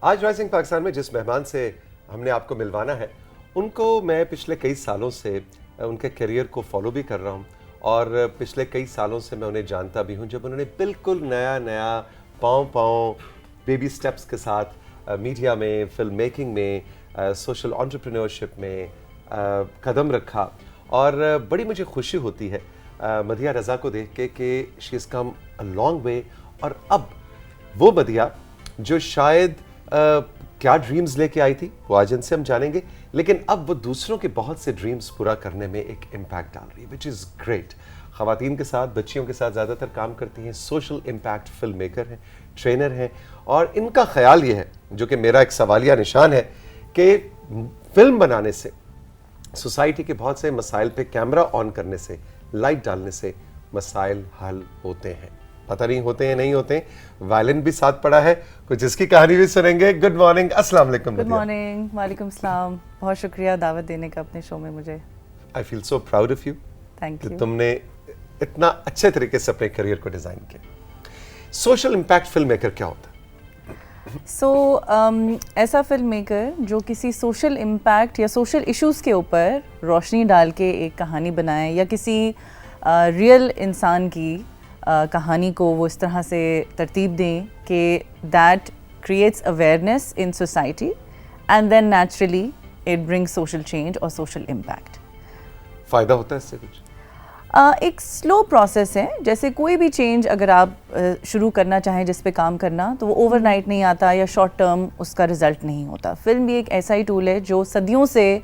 आज राइजिंग पाकिस्तान में जिस मेहमान से हमने आपको मिलवाना है, उनको मैं पिछले कई सालों से उनके करियर को फॉलो भी कर रहा हूँ और पिछले कई सालों से मैं उन्हें जानता भी हूँ। जब उन्होंने बिल्कुल नया पाँव बेबी स्टेप्स के साथ मीडिया में, फिल्म मेकिंग में, सोशल एंटरप्रेन्योरशिप में कदम रखा और बड़ी मुझे खुशी होती है मदिया रज़ा को देख के कि she is come a long way. और अब वो मदिया जो शायद क्या ड्रीम्स लेके आई थी वो आज इनसे हम जानेंगे, लेकिन अब वो दूसरों के बहुत से ड्रीम्स पूरा करने में एक इम्पैक्ट डाल रही है, विच इज़ ग्रेट। ख़वातीन के साथ, बच्चियों के साथ ज़्यादातर काम करती हैं, सोशल इम्पैक्ट फिल्म मेकर हैं, ट्रेनर हैं और इनका ख्याल ये है, जो कि मेरा एक सवालिया निशान है, कि फिल्म बनाने से सोसाइटी के बहुत से मसाइल पे कैमरा ऑन करने से, लाइट डालने से मसाइल हल होते हैं। पता नहीं होते हैं नहीं होते हैं। वायलिन भी साथ पड़ा है, कुछ इसकी कहानी भी सुनेंगे। गुड मॉर्निंग, अस्सलाम वालेकुम। गुड मॉर्निंग, वालेकुम सलाम। बहुत शुक्रिया दावत देने का अपने शो में मुझे। I feel so proud of you. Thank you. तुमने इतना अच्छे तरीके से अपने करियर को डिजाइन किया। सोशल इम्पैक्ट फिल्म मेकर क्या होता है? ऐसा फिल्म मेकर जो किसी सोशल इम्पैक्ट या सोशल इश्यूज़ के ऊपर रोशनी डाल के एक कहानी बनाए या किसी रियल इंसान की कहानी को वो इस तरह से तरतीब दें कि that creates awareness in society and then naturally it brings social change और सोशल इम्पैक्ट। फ़ायदा होता है इससे कुछ? एक स्लो प्रोसेस है। जैसे कोई भी चेंज अगर आप शुरू करना चाहें जिस पे काम करना, तो वो ओवरनाइट नहीं आता या शॉर्ट टर्म उसका रिजल्ट नहीं होता। फिल्म भी एक ऐसा ही टूल है जो सदियों से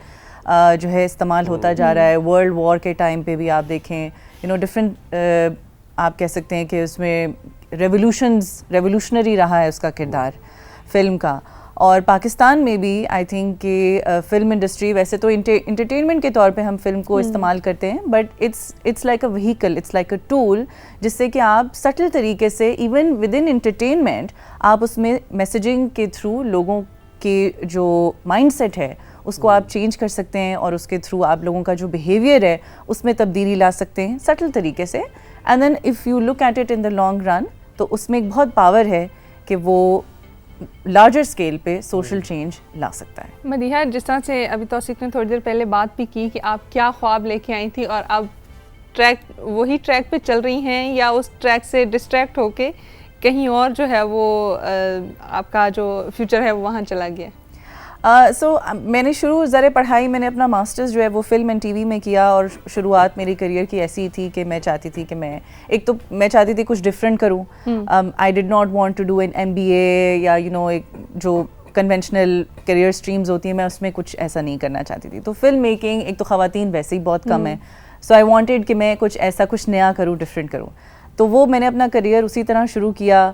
जो है इस्तेमाल होता जा रहा है। वर्ल्ड वॉर के टाइम पे भी आप देखें, डिफरेंट आप कह सकते हैं कि उसमें रेवोल्यूशनरी रहा है उसका किरदार फिल्म का। और पाकिस्तान में भी आई थिंक कि फिल्म इंडस्ट्री, वैसे तो इंटरटेनमेंट के तौर पे हम फिल्म को इस्तेमाल करते हैं, but it's like a vehicle, it's like a tool, जिससे कि आप सटल तरीके से इवन विद इन इंटरटेनमेंट आप उसमें मैसेजिंग के थ्रू लोगों के जो माइंडसेट है उसको आप चेंज कर सकते हैं और उसके थ्रू आप लोगों का जो बिहेवियर है उसमें तब्दीली ला सकते हैं सटल तरीके से। And then if you look at it in the long run, तो उसमें एक बहुत पावर है कि वो लार्जर स्केल पे सोशल चेंज ला सकता है। मदीहा, जिस तरह से अभी तौसीफ ने थोड़ी देर पहले बात भी की कि आप क्या ख्वाब लेके आई थी और अब वही ट्रैक पे चल रही हैं या उस ट्रैक से डिस्ट्रैक्ट होके कहीं और जो है वो आपका जो फ्यूचर है वो वहाँ चला गया? मैंने ज़रा पढ़ाई, मैंने अपना मास्टर्स जो है वो फिल्म एंड टीवी में किया और शुरुआत मेरी करियर की ऐसी थी कि मैं चाहती थी कि मैं चाहती थी कुछ डिफरेंट करूं। I did not want to do an MBA या एक जो कन्वेंशनल करियर स्ट्रीम्स होती हैं, मैं उसमें कुछ ऐसा नहीं करना चाहती थी। तो फिल्म मेकिंग, एक तो ख़वातीन वैसे ही बहुत कम है, सो आई वांटेड कि मैं कुछ नया करूँ, डिफरेंट करूँ। तो वो मैंने अपना करियर उसी तरह शुरू किया।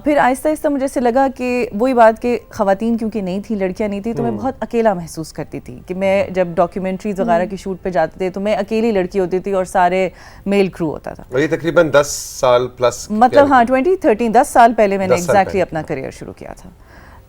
फिर आहिस्ता आहिस्ता मुझे ऐसे लगा कि वही बात कि ख़वातीन क्योंकि नहीं थी, लड़कियां नहीं थी, तो मैं बहुत अकेला महसूस करती थी कि मैं जब डॉक्यूमेंट्रीज वगैरह की शूट पे जाते थे तो मैं अकेली लड़की होती थी और सारे मेल क्रू होता था। और ये तकरीबन 10 साल प्लस, मतलब हाँ 2013, 10 साल पहले मैंने एग्जैक्टली अपना करियर शुरू किया था।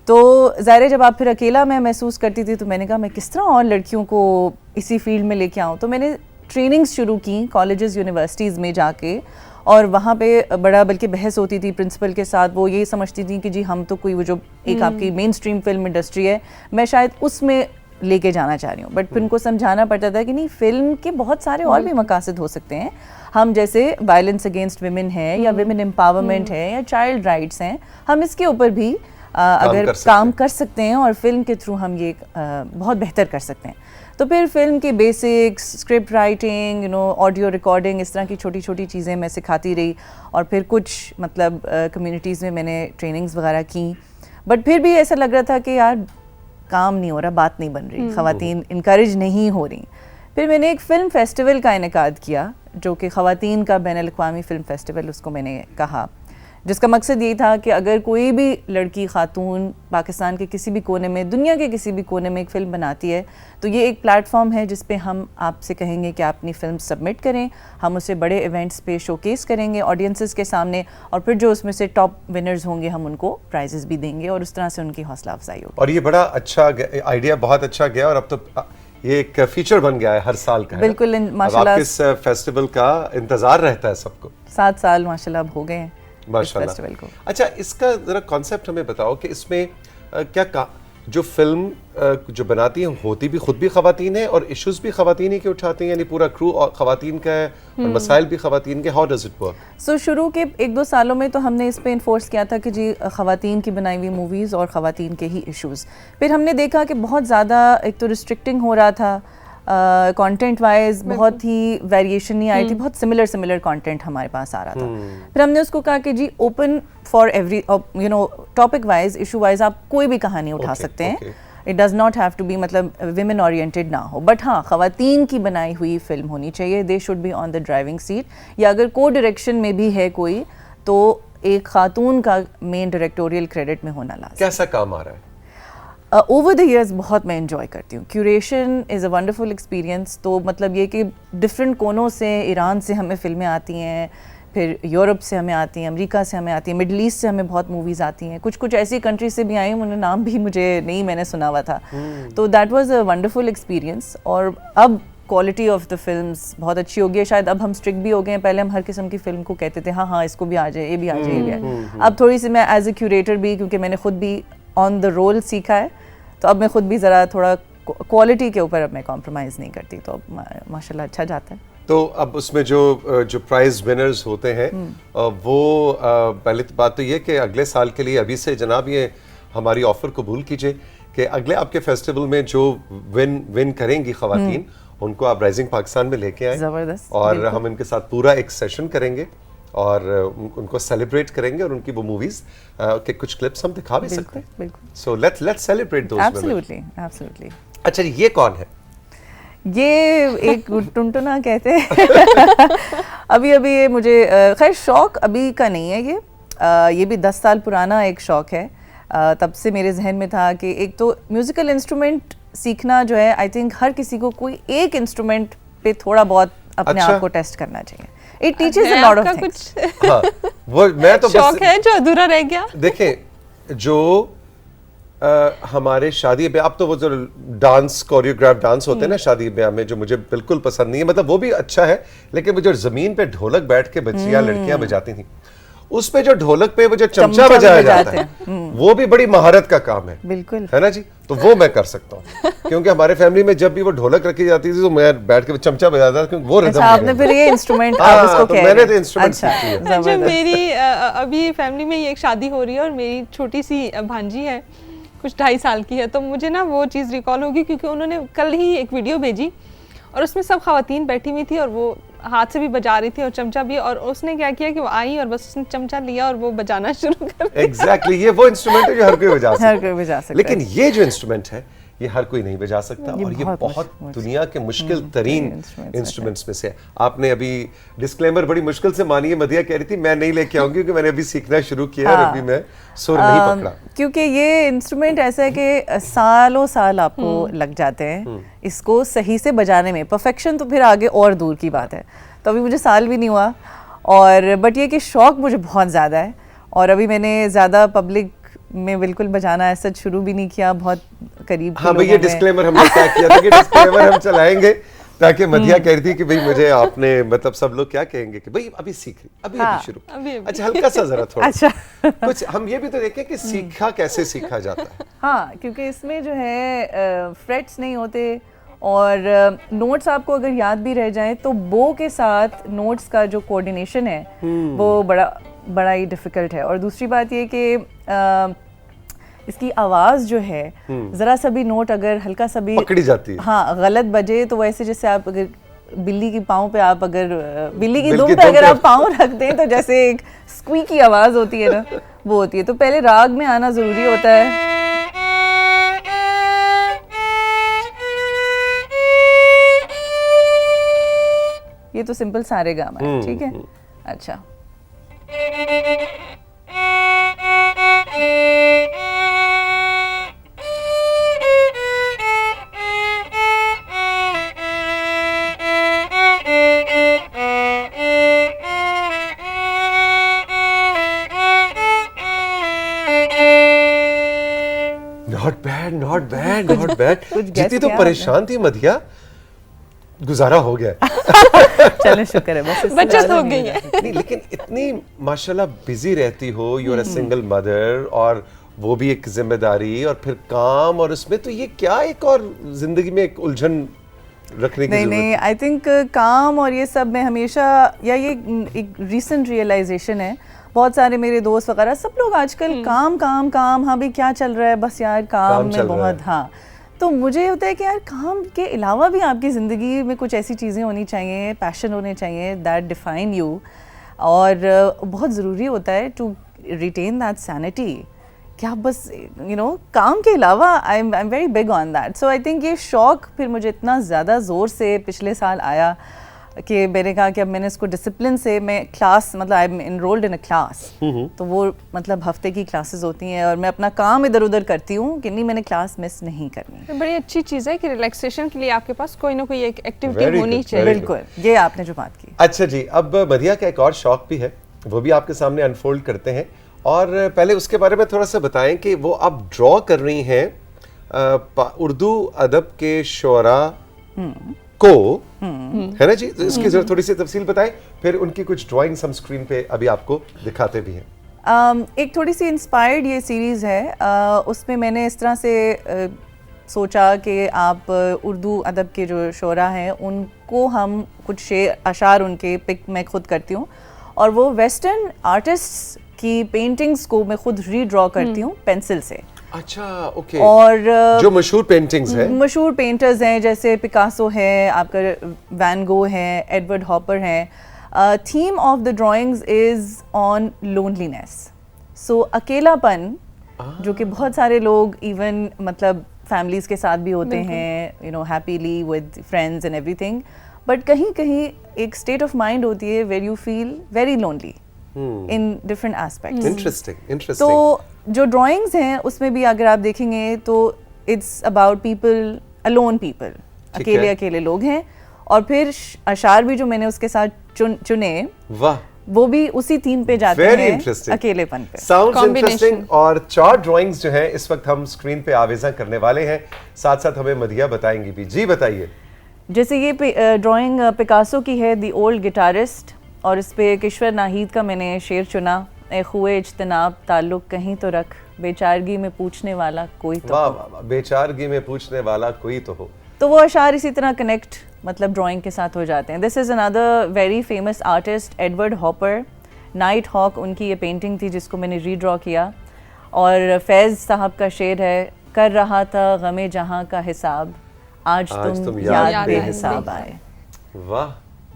तो ज़ाहिर है जब आप फिर अकेला मैं महसूस करती थी तो मैंने कहा मैं किस तरह और लड़कियों को इसी फील्ड में लेके आऊँ। तो मैंने ट्रेनिंग्स शुरू की कॉलेजेस, यूनिवर्सिटीज़ में जाके, और वहाँ पे बड़ा बल्कि बहस होती थी प्रिंसिपल के साथ। वो ये समझती थी कि जी हम तो कोई वो जो एक आपकी मेन स्ट्रीम फिल्म इंडस्ट्री है, मैं शायद उसमें लेके जाना चाह रही हूँ। बट फिर उनको समझाना पड़ता था कि नहीं, फिल्म के बहुत सारे और भी मकासद हो सकते हैं। हम जैसे वायलेंस अगेंस्ट विमेन है या विमेन एम्पावरमेंट है या चाइल्ड राइट्स हैं, हम इसके ऊपर भी अगर काम कर सकते हैं और फिल्म के थ्रू हम ये बहुत बेहतर कर सकते हैं। तो फिर फिल्म के basics, script writing, audio recording, इस तरह की छोटी छोटी चीज़ें मैं सिखाती रही। और फिर कुछ मतलब कम्युनिटीज़ में मैंने ट्रेनिंग्स वगैरह की। बट फिर भी ऐसा लग रहा था कि यार काम नहीं हो रहा, बात नहीं बन रही, ख़वातीन इनकरेज नहीं हो रही। फिर मैंने एक फ़िल्म फेस्टिवल का इनेकाद किया, जो कि ख़वातीन का बैनुल-अक़वामी फ़िल्म फेस्टिवल उसको मैंने कहा, जिसका मकसद ये था कि अगर कोई भी लड़की खातून पाकिस्तान के किसी भी कोने में, दुनिया के किसी भी कोने में एक फ़िल्म बनाती है, तो ये एक प्लेटफॉर्म है जिस पे हम आपसे कहेंगे कि आप अपनी फ़िल्म सबमिट करें, हम उसे बड़े इवेंट्स पे शोकेस करेंगे ऑडियंसेस के सामने, और फिर जो उसमें से टॉप विनर्स होंगे हम उनको प्राइजेस भी देंगे और उस तरह से उनकी हौसला अफजाई होगी। और ये बड़ा अच्छा आइडिया, बहुत अच्छा गया और अब तो ये एक फीचर बन गया है हर साल का। बिल्कुल, माशाल्लाह। अब इस फेस्टिवल का इंतजार रहता है सबको। 7 साल माशाल्लाह अब हो गए हैं माशाल्लाह। फेस्टिवल को। अच्छा, इसका जरा कॉन्सेप्ट हमें बताओ कि इसमें जो फिल्म जो बनाती हैं होती भी खुद भी खवातीन है और इश्यूज भी खवातीन ही के उठाती हैं, यानी पूरा क्रू और खवातीन का है और मसाइल भी खवातीन के? How does it work? So शुरू के 1-2 सालों में तो हमने इस पे इन्फोर्स किया था कि जी खवातीन की बनाई हुई मूवीज़ और खवातीन के ही इश्यूज़। फिर हमने देखा कि बहुत ज़्यादा एक तो रिस्ट्रिक्टिंग हो रहा था, कंटेंट वाइज बहुत ही वेरिएशन नहीं आई थी, बहुत सिमिलर कंटेंट हमारे पास आ रहा था। फिर हमने उसको कहा कि जी open for every topic wise, issue wise आप कोई भी कहानी उठा सकते हैं। It does not have to be मतलब विमेन ओरिएंटेड ना हो, बट हाँ खवातीन की बनाई हुई फिल्म होनी चाहिए। They should be on the driving seat, या अगर को डायरेक्शन में भी है कोई तो एक खातून का मेन डायरेक्टोरियल क्रेडिट में होना लाज़िम। कैसा काम आ रहा है? ओवर द ईयर्स बहुत मैं इन्जॉय करती हूँ। Curation is a wonderful experience. तो मतलब ये कि डिफरेंट कोनों से, ईरान से हमें फिल्में आती हैं, फिर यूरोप से हमें आती हैं, अमेरिका से हमें आती हैं, मिडल ईस्ट से हमें बहुत मूवीज़ आती हैं, कुछ ऐसी कंट्री से भी आई हैं उन्हें नाम भी मुझे नहीं मैंने सुना हुआ था। तो that was a wonderful experience. और अब क्वालिटी ऑफ द फिल्म्स बहुत अच्छी हो गई है। शायद अब हम स्ट्रिक्ट भी हो गए हैं। पहले हम हर किस्म की फिल्म को कहते थे हाँ इसको भी आ जाए, ये भी आ जाए, ये भी आ जाए। अब थोड़ी सी मैं एज ए क्यूरेटर भी, क्योंकि मैंने खुद भी ऑन द रोल सीखा है, तो अब मैं खुद भी ज़रा थोड़ा क्वालिटी के ऊपर अब मैं कॉम्प्रोमाइज़ नहीं करती, तो अब माशाल्लाह अच्छा जाता है। तो अब उसमें जो प्राइज विनर्स होते हैं वो पहले तो बात तो ये कि अगले साल के लिए अभी से जनाब ये हमारी ऑफर कबूल कीजिए कि अगले आपके फेस्टिवल में जो विन करेंगी खवातीन उनको आप राइजिंग पाकिस्तान में लेके आए, ज़बरदस्त, और हम इनके साथ पूरा एक सेशन करेंगे और उनको सेलिब्रेट करेंगे और उनकी वो मूवीज के कुछ क्लिप्स हम दिखा भी सकते हैं। बिल्कुल। So let's celebrate those moments. Absolutely. अच्छा, ये कौन है? ये एक टुनटुना कहते हैं। अभी ये मुझे खैर शौक अभी का नहीं है, ये भी 10 साल पुराना एक शौक है। तब से मेरे जहन में था कि एक तो म्यूजिकल इंस्ट्रूमेंट सीखना जो है, आई थिंक हर किसी को कोई एक इंस्ट्रूमेंट पे थोड़ा बहुत अपने आप को टेस्ट करना चाहिए। It teaches a lot of things. हाँ, वो मैं तो शौक है जो अधूरा रह गया। देखें, जो हमारे शादी ब्याह, अब तो वो जो डांस, कोरियोग्राफ डांस होते हैं ना शादी ब्याह में, जो मुझे बिल्कुल पसंद नहीं है, मतलब वो भी अच्छा है, लेकिन वो जो जमीन पे ढोलक बैठ के बच्चियां लड़कियां बजाती थी, उस पे जो ढोलक पे वो जो चमचा बजाया जाता है, वो भी बड़ी महारत का काम है। बिल्कुल, है ना जी? तो वो मैं कर सकता हूँ, क्योंकि हमारे फैमिली में जब भी वो ढोलक रखी जाती थी तो मैं बैठ के चमचा बजाता था, क्योंकि वो रिदम। अच्छा, आपने फिर ये इंस्ट्रूमेंट आप इसको कह रहे हैं? मैंने तो इंस्ट्रूमेंट सीखी है। अच्छा, मेरी अभी फैमिली में एक शादी हो रही है और मेरी छोटी सी भांजी है, कुछ 2.5 साल की है, तो मुझे ना वो चीज़ रिकॉल होगी क्योंकि उन्होंने कल ही एक वीडियो भेजी और उसमें सब खवातीन बैठी हुई थी और वो हाथ से भी बजा रही थी और चमचा भी, और उसने क्या किया कि वो आई और बस उसने चमचा लिया और वो बजाना शुरू कर दिया। एग्जैक्टली, ये वो इंस्ट्रूमेंट है जो हर कोई बजा सकता है। हर कोई बजा सकता है। लेकिन ये जो इंस्ट्रूमेंट है ये हर कोई नहीं बजा सकता, और ये बहुत दुनिया के मुश्किल तरीन इंस्ट्रूमेंट्स में से है। आपने अभी डिस्क्लेमर बड़ी मुश्किल से मानी है, मदिया कह रही थी मैं नहीं लेके आऊंगी क्योंकि मैंने अभी सीखना शुरू किया है और अभी मैं सुर नहीं पकड़ा। क्योंकि ये इंस्ट्रूमेंट ऐसा है कि सालों साल आपको लग जाते हैं इसको सही से बजाने में। परफेक्शन तो फिर आगे और दूर की बात है, तो अभी मुझे साल भी नहीं हुआ, और बट ये कि शौक मुझे बहुत ज़्यादा है, और अभी मैंने ज़्यादा पब्लिक में बिल्कुल बजाना ऐसा शुरू भी नहीं किया, बहुत करीब। हाँ भाई, ये डिस्क्लेमर हमने क्या किया था कि डिस्क्लेमर हम चलाएंगे, ताकि मदिया कह रही थी कि भाई मुझे आपने मतलब सब लोग क्या कहेंगे कि भाई अभी सीख रही, अभी शुरू। अच्छा, हल्का सा जरा थोड़ा अच्छा कुछ हम ये भी तो देखें कि सीखा कैसे सीखा जाता है। हाँ, क्योंकि इसमें जो है फ्रेट्स नहीं होते, और नोट्स आपको अगर याद भी रह जाएं तो बो के साथ नोट्स का जो कोऑर्डिनेशन है वो बड़ा ही डिफिकल्ट है। और दूसरी बात ये कि इसकी आवाज़ जो है ज़रा सा भी नोट अगर हल्का सा भी पकड़ी जाती है, हाँ, गलत बजे तो वैसे जैसे आप अगर बिल्ली की पाँव पे आप अगर बिल्ली की दुम पे अगर आप पाँव रख दें तो जैसे एक स्क्वीकी आवाज़ होती है ना, वो होती है। तो पहले राग में आना ज़रूरी होता है। ये तो सिंपल सारे गामा है, ठीक है। अच्छा, नॉट बैड। जितनी तो परेशान थी मदिया, गुजारा हो गया। चलो शुक्र है, बस बचत हो गई है। नहीं, लेकिन इतनी माशाल्लाह बिजी रहती हो, you are a single mother, और वो भी एक जिम्मेदारी और फिर काम, और उसमें तो ये क्या एक और जिंदगी में एक उलझन रखने की नहीं जरूरत नहीं, आई थिंक काम और ये सब में हमेशा, या ये एक रीसेंट रियलाइजेशन है, बहुत सारे मेरे दोस्त वगैरह सब लोग आजकल काम काम काम, हाँ भाई क्या चल रहा है, बस यार काम चल में रहा बहुत, है। हाँ। तो मुझे होता है कि यार काम के अलावा भी आपकी ज़िंदगी में कुछ ऐसी चीज़ें होनी चाहिए, पैशन होने चाहिए दैट डिफाइन यू, और बहुत ज़रूरी होता है टू रिटेन दैट सैनिटी कि आप बस काम के अलावा I am very big on that. So I think ये शौक फिर मुझे इतना ज़्यादा ज़ोर से पिछले साल आया कि मैंने कहा कि अब मैंने इसको डिसिप्लिन से, मैं क्लास, मतलब I am enrolled in a class, तो वो मतलब हफ्ते की क्लासेस होती हैं और मैं अपना काम इधर उधर करती हूँ कि नहीं, मैंने क्लास मिस नहीं करनी। तो बड़ी अच्छी चीज़ है कि रिलैक्सेशन के लिए आपके पास कोई ना कोई एक Very एक्टिविटी होनी good, चाहिए। very बिल्कुल, ये आपने जो बात की। अच्छा जी, अब मदिया का एक और शौक भी है, वो भी आपके सामने अनफोल्ड करते हैं, और पहले उसके बारे में थोड़ा सा बताएं कि वो आप ड्रॉ कर रही हैं उर्दू अदब के शोरा को, है ना जी? तो इसकी जरा थोड़ी सी तफसील बताएं, फिर उनकी कुछ ड्राइंग्स हम स्क्रीन पे अभी आपको दिखाते भी हैं। एक थोड़ी सी इंस्पायर्ड ये सीरीज़ है, उसमें मैंने इस तरह से सोचा कि आप उर्दू अदब के जो शोरा हैं उनको हम कुछ शेर अशार उनके पिक मैं खुद करती हूँ, और वो वेस्टर्न आर्टिस्ट्स की पेंटिंग्स को मैं खुद रीड्रॉ करती हूँ पेंसिल से। अच्छा, ओके। और जो मशहूर पेंटिंग्स हैं, मशहूर पेंटर्स हैं, जैसे पिकासो है, आपका वैन गो है, एडवर्ड हॉपर हैं। Theme of the drawings is on loneliness, so अकेलापन, जो कि बहुत सारे लोग इवन मतलब फैमिलीज के साथ भी होते हैं, happily with friends and everything, but कहीं कहीं एक स्टेट ऑफ माइंड होती है where you feel very lonely in different aspects. Interesting interesting. तो जो ड्राइंग्स हैं उसमें भी अगर आप देखेंगे तो it's about people, alone people, अकेले अकेले लोग हैं, और फिर अशार भी जो मैंने उसके साथ चुने, वाह, वो भी उसी थीम पे जाते Very हैं, interesting. अकेलेपन पे। Sounds Combination. इंटरेस्टिंग। और 4 ड्राइंग्स जो हैं इस वक्त हम स्क्रीन पे आवेजा करने वाले हैं, साथ साथ हमें मदिया बताएंगी भी। जी बताइए। जैसे ये ड्राइंग पिकासो की है, द ओल्ड गिटारिस्ट, और इस पे किश्वर नाहीद का मैंने शेर चुना, ए खुए इज्तनाब ताल्लुक कहीं तो रख, बेचारगी में पूछने वाला कोई तो वाह हो। वाह वाह, बेचारगी में पूछने वाला कोई तो हो। तो वो अशार इसी तरह कनेक्ट मतलब ड्राइंग के साथ हो जाते हैं। This is another very famous artist, Edward Hopper, night hawk उनकी ये पेंटिंग थी जिसको मैंने रीड्रॉ किया, और फैज़ साहब का शेर है, कर रहा था गमे जहां का हिसाब, आज तुम याद बेहिसाब आए। वाह,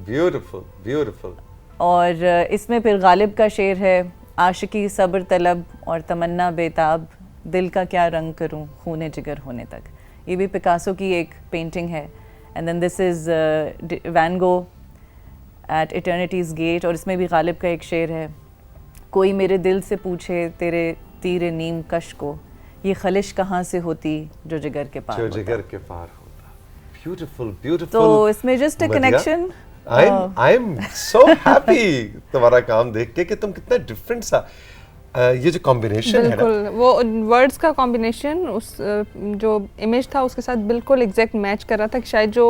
ब्यूटीफुल ब्यूटीफुल। और इसमें फिर गालिब का शेर है, आशिकी सब्र तलब और तमन्ना बेताब, दिल का क्या रंग करूं खूने जिगर होने तक। ये भी पिकासो की एक पेंटिंग है। And then this is Van Gogh at eternity's gate, और इसमें भी गालिब का एक शेर है, कोई मेरे दिल से पूछे तेरे तीरे नीम कश को, ये खलिश कहाँ से होती जो जिगर के पार जो होता। जिगर के पार होता। Beautiful beautiful. तो इसमें just a connection. I am so happy तुम्हारा काम देख के कि तुम कितना डिफरेंट सा, ये जो कॉम्बिनेशन है ना, बिल्कुल वो वर्ड्स का कॉम्बिनेशन उस जो इमेज था उसके साथ बिल्कुल एग्जैक्ट मैच कर रहा था कि शायद जो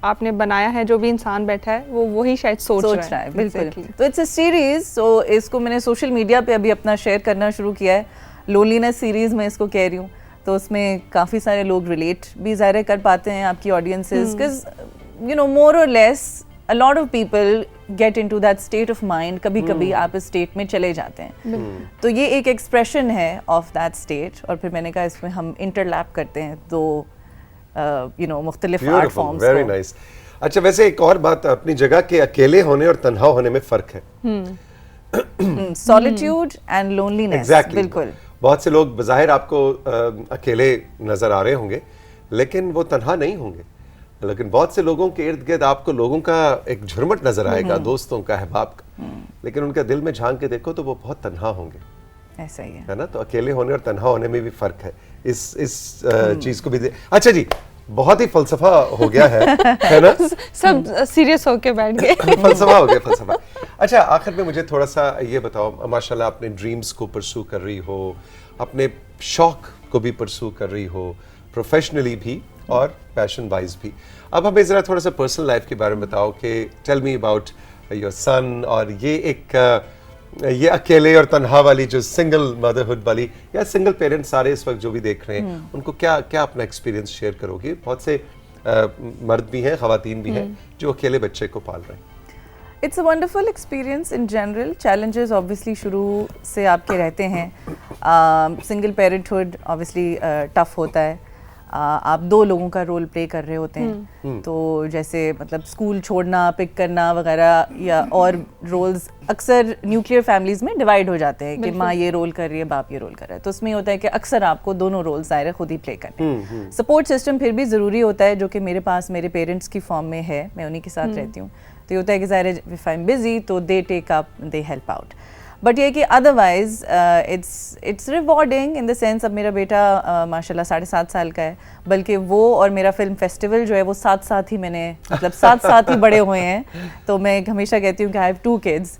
आपने बनाया है, जो भी इंसान बैठा है वो वही शायद सोच रहा है। बिल्कुल। Exactly. तो इट्स अ सीरीज, सो इसको मैंने सोशल मीडिया पे अभी अपना शेयर करना शुरू किया है, लोनलीनेस सीरीज मैं इसको कह रही हूँ। तो उसमें काफ़ी सारे लोग रिलेट भी ज़ाहिर कर पाते हैं, आपकी ऑडियंसेस, बिकॉज मोर और less a lot of people get into that state of mind, कभी कभी आप इस स्टेट में चले जाते हैं। तो ये एक एक्सप्रेशन है ऑफ दैट स्टेट, और फिर मैंने कहा इसमें हम इंटरलैप करते हैं दो मुख्तलिफ आर्ट फॉर्म्स वेरी नाइस। अच्छा, वैसे एक और बात, अपनी जगह के अकेले होने और तन्हा होने में फर्क है। Solitude and loneliness. एग्जैक्टली। बिल्कुल। बहुत से लोग बज़ाहिर आपको अकेले नजर आ रहे होंगे, लेकिन वो तन्हा नहीं होंगे। लेकिन बहुत से लोगों के इर्द गिर्द आपको लोगों का एक झुरमट नजर आएगा, दोस्तों का, अहबाब का, लेकिन उनका दिल में झांक के देखो तो वो बहुत तन्हा होंगे, ऐसा ही है। है ना? तो अकेले होने और तन्हा होने में भी फर्क है। इस चीज को भी अच्छा जी, बहुत ही फलसफा हो गया है ना? सब सीरियस होके बैठ गए। फलसफा हो गया, फलसफा। अच्छा, आखिर में मुझे थोड़ा सा ये बताओ, माशाल्लाह अपने ड्रीम्स को परसू कर रही हो, अपने शौक को भी परसू कर रही हो, प्रोफेशनली भी और पैशन वाइज भी। अब हमें ज़रा थोड़ा सा पर्सनल लाइफ के बारे में बताओ कि tell me about your son, और ये एक ये अकेले और तन्हा वाली जो सिंगल मदरहुड वाली या सिंगल पेरेंट सारे इस वक्त जो भी देख रहे हैं, उनको क्या क्या अपना एक्सपीरियंस शेयर करोगे? बहुत से मर्द भी हैं, खवातीन भी हैं जो अकेले बच्चे को पाल रहे हैं। It's a wonderful experience in general. Challenges obviously शुरू से आपके रहते हैं। सिंगल पेरेंटहुड ऑब्वियसली टफ होता है। आप 2 लोगों का रोल प्ले कर रहे होते हैं, तो जैसे मतलब स्कूल छोड़ना, पिक करना वगैरह, या और रोल्स अक्सर न्यूक्लियर फैमिलीज में डिवाइड हो जाते हैं कि माँ ये रोल कर रही है, बाप ये रोल कर रहा है। तो उसमें होता है कि अक्सर आपको दोनों रोल्स ज़ाहिर खुद ही प्ले करने हैं। सपोर्ट सिस्टम फिर भी ज़रूरी होता है, जो कि मेरे पास मेरे पेरेंट्स की फॉर्म में है, मैं उन्हीं के साथ रहती हूँ। तो ये होता है कि ज़ाहिर इफ़ आई एम बिजी तो they take up, they help out. But ये कि otherwise it's rewarding in the sense, अब मेरा बेटा माशाल्लाह 7.5 साल का है, बल्कि वो और मेरा फिल्म फेस्टिवल जो है वो साथ ही मैंने मतलब साथ ही बड़े हुए हैं। तो मैं हमेशा कहती हूँ कि आई हैव 2 किड्स।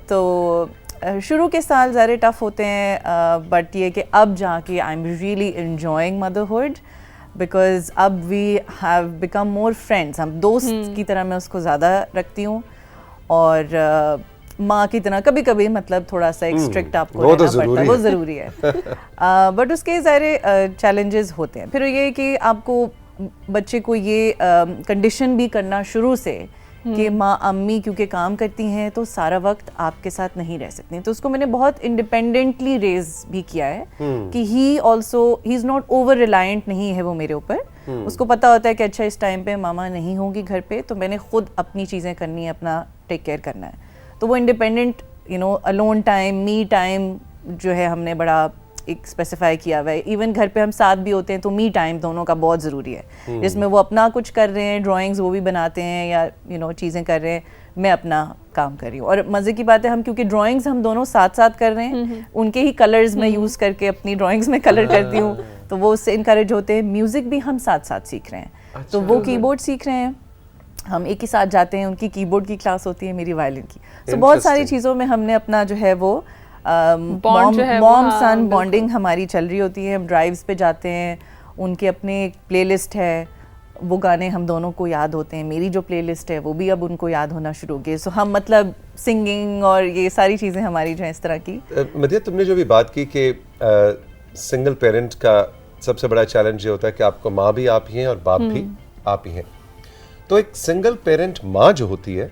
तो शुरू के साल ज़्यादा टफ होते हैं, बट ये कि अब जाके I am really enjoying motherhood, because अब we have become more friends. हम दोस्त की तरह मैं उसको ज़्यादा रखती हूँ, और माँ की तरह कभी कभी मतलब थोड़ा सा एक स्ट्रिक्ट आपको रहना पड़ता है, वो ज़रूरी है। बट उसके ज़ाहिर चैलेंजेस होते हैं। फिर ये कि आपको बच्चे को ये कंडीशन भी करना शुरू से कि माँ अम्मी क्योंकि काम करती हैं तो सारा वक्त आपके साथ नहीं रह सकती। तो उसको मैंने बहुत इंडिपेंडेंटली रेज भी किया है कि he is not over reliant नहीं है वो मेरे ऊपर। उसको पता होता है कि अच्छा इस टाइम पे मामा नहीं होंगी घर पे, तो मैंने खुद अपनी चीज़ें करनी है, अपना टेक केयर करना है। तो वो independent alone time, me time जो है हमने बड़ा एक स्पेसिफाई किया हुआ है। इवन घर पे हम साथ भी होते हैं तो मी टाइम दोनों का बहुत ज़रूरी है, जिसमें वो अपना कुछ कर रहे हैं, ड्राइंग्स वो भी बनाते हैं या चीज़ें कर रहे हैं, मैं अपना काम कर रही हूँ। और मज़े की बात है हम क्योंकि ड्राइंग्स हम दोनों साथ कर रहे हैं, उनके ही कलर्स में यूज़ करके अपनी ड्राइंग्स में कलर करती हूँ, तो वो उससे इनकरेज होते हैं। म्यूज़िक भी हम साथ सीख रहे हैं। तो वो कीबोर्ड सीख रहे हैं, हम एक ही साथ जाते हैं, उनकी कीबोर्ड की क्लास होती है, मेरी वायलिन की। तो बहुत सारी चीज़ों में हमने अपना जो है वो मॉम सन बॉन्डिंग हमारी चल रही होती है। हम ड्राइव्स पे जाते हैं, उनके अपने एक प्लेलिस्ट है, वो गाने हम दोनों को याद होते हैं, मेरी जो प्लेलिस्ट है वो भी अब उनको याद होना शुरू हो गई। सो हम मतलब सिंगिंग और ये सारी चीज़ें हमारी जो है इस तरह की। मदिया, तुमने जो भी बात की कि सिंगल पेरेंट का सबसे बड़ा चैलेंज ये होता है कि आपको माँ भी आप ही हैं और बाप भी आप ही हैं। तो एक सिंगल पेरेंट माँ जो होती है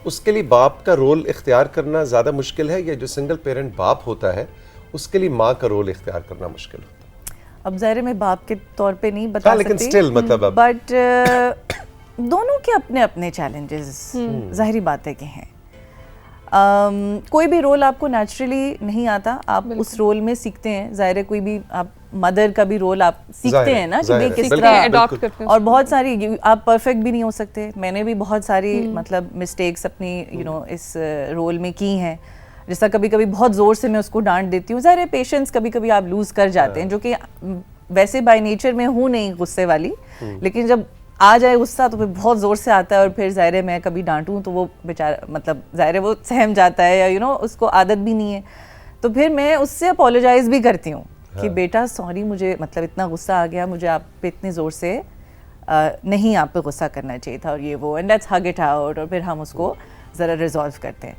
उसके लिए बाप का रोल इख्तियार करना ज़्यादा मुश्किल है, या जो सिंगल पेरेंट बाप होता है उसके लिए माँ का रोल इख्तियार करना मुश्किल होता है? अब ज़ाहिर मैं बाप के तौर पे नहीं बता सकती, लेकिन स्टिल मतलब बट दोनों के अपने अपने चैलेंजेस ज़ाहिरी बात है कि हैं। कोई भी रोल आपको नेचुरली नहीं आता, आप उस रोल में सीखते हैं। ज़ाहिर है कोई भी आप मदर का भी रोल आप सीखते हैं ना कि भाई किस तरह अडॉप्ट करते हैं, और बहुत सारी आप परफेक्ट भी नहीं हो सकते। मैंने भी बहुत सारी मतलब मिस्टेक्स अपनी इस रोल में की हैं। जैसा कभी कभी बहुत ज़ोर से मैं उसको डांट देती हूँ, ज़ाहिर है पेशेंस कभी कभी आप लूज़ कर जाते हैं, जो कि वैसे बाय नेचर में हूँ नहीं गुस्से वाली, लेकिन जब आ जाए गुस्सा तो फिर बहुत ज़ोर से आता है, और फिर ज़ाहिर है मैं कभी डांटूँ तो वो बेचारा मतलब ज़ाहिर है वो सहम जाता है, या उसको आदत भी नहीं है। तो फिर मैं उससे अपोलोजाइज़ भी करती हूँ कि बेटा सॉरी, मुझे मतलब इतना गुस्सा आ गया, मुझे आप पे इतने ज़ोर से नहीं आप पे गुस्सा करना चाहिए था, और ये वो, and let's hug it out, और फिर हम उसको ज़रा रिजॉल्व करते हैं।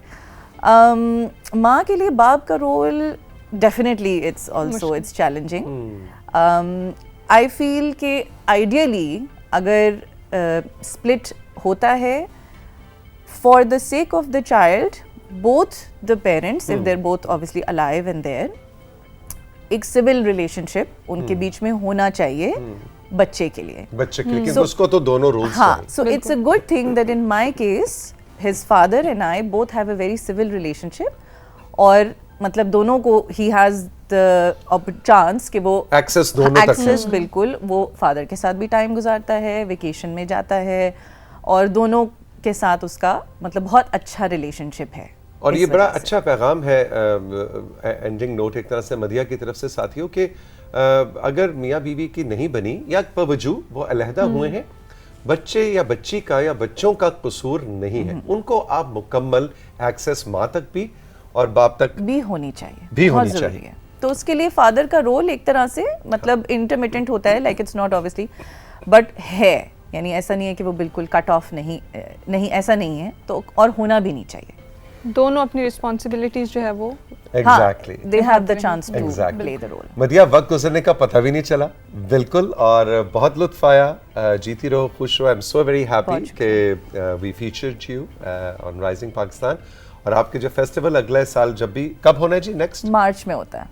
माँ के लिए बाप का role definitely it's challenging. I feel कि आइडियली अगर स्प्लिट होता है for the sake of the child, both the parents if they're both obviously alive and there, एक सिविल रिलेशनशिप उनके बीच में होना चाहिए बच्चे के लिए, लेकिन उसको तो दोनों रूल्स चाहिए। हाँ, so it's a good thing that in my case his father and I both have a very civil relationship, और मतलब दोनों को he has the chance कि वो एक्सेस दोनों तक है। बिल्कुल, वो फादर के साथ भी टाइम गुजारता है, वेकेशन में जाता है, और दोनों के साथ उसका मतलब बहुत अच्छा रिलेशनशिप है। और ये बड़ा अच्छा पैगाम है, एंडिंग नोट एक तरह से मदिया की तरफ से साथियों कि अगर मियाँ बीवी की नहीं बनी या बावजूद वो अलहदा हुए हैं, बच्चे या बच्ची का या बच्चों का कसूर नहीं है, उनको आप मुकम्मल एक्सेस माँ तक भी और बाप तक भी होनी चाहिए। तो उसके लिए फादर का रोल एक तरह से मतलब इंटरमिटेंट होता है, like it's not obviously, but है, यानी ऐसा नहीं है कि वो बिल्कुल कट ऑफ नहीं, ऐसा नहीं है, तो और होना भी नहीं चाहिए। दोनों अपनी रिस्पॉन्सिबिलिटीज जो है वो exactly they have the chance to Exactly. Play the role. मदिया, वक्त गुजरने का पता भी नहीं चला बिल्कुल, और बहुत लुत्फ आया। जीती रहो, खुश रहो। I am so very happy कि we featured you on Rising Pakistan. और आपके जो फेस्टिवल अगले साल जब भी, कब होना है जी नेक्स्ट? मार्च में होता है।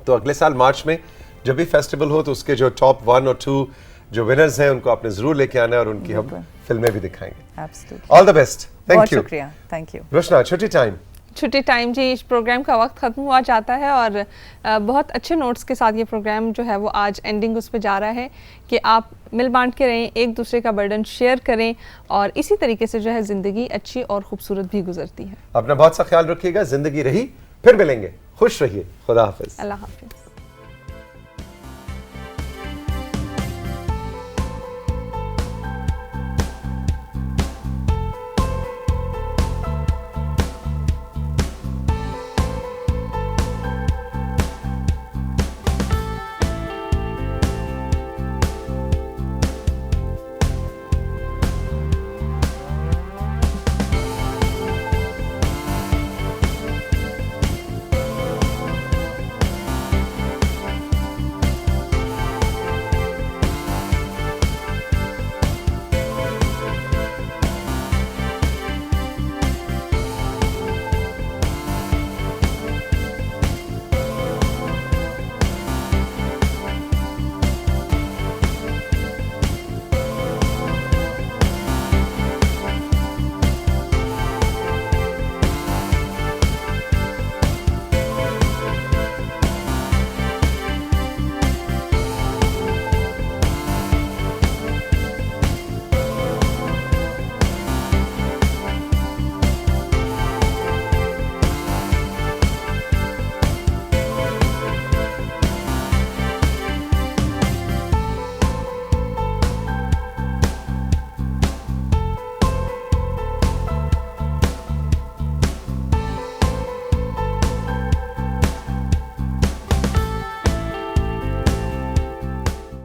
तो अगले साल मार्च में जब भी फेस्टिवल हो तो उसके जो टॉप 1 और 2 जो विनर्स हैं उनको आपने जरूर लेके आना है और उनकी हम फिल्में भी दिखाएंगे। Absolutely. All the best. Thank बहुत यू। शुक्रिया, थैंक यू। रोशना, छुट्टी टाइम। छुट्टी टाइम जी, इस प्रोग्राम का वक्त ख़त्म हुआ जाता है और बहुत अच्छे नोट्स के साथ ये प्रोग्राम जो है वो आज एंडिंग उस पर जा रहा है कि आप मिल बांट के रहें, एक दूसरे का बर्डन शेयर करें और इसी तरीके से जो है ज़िंदगी अच्छी और खूबसूरत भी गुजरती है। अपना बहुत सा ख्याल रखिएगा। जिंदगी रही, फिर मिलेंगे। खुश रहिए। खुदा हाफिज। अल्लाह हाफिज़।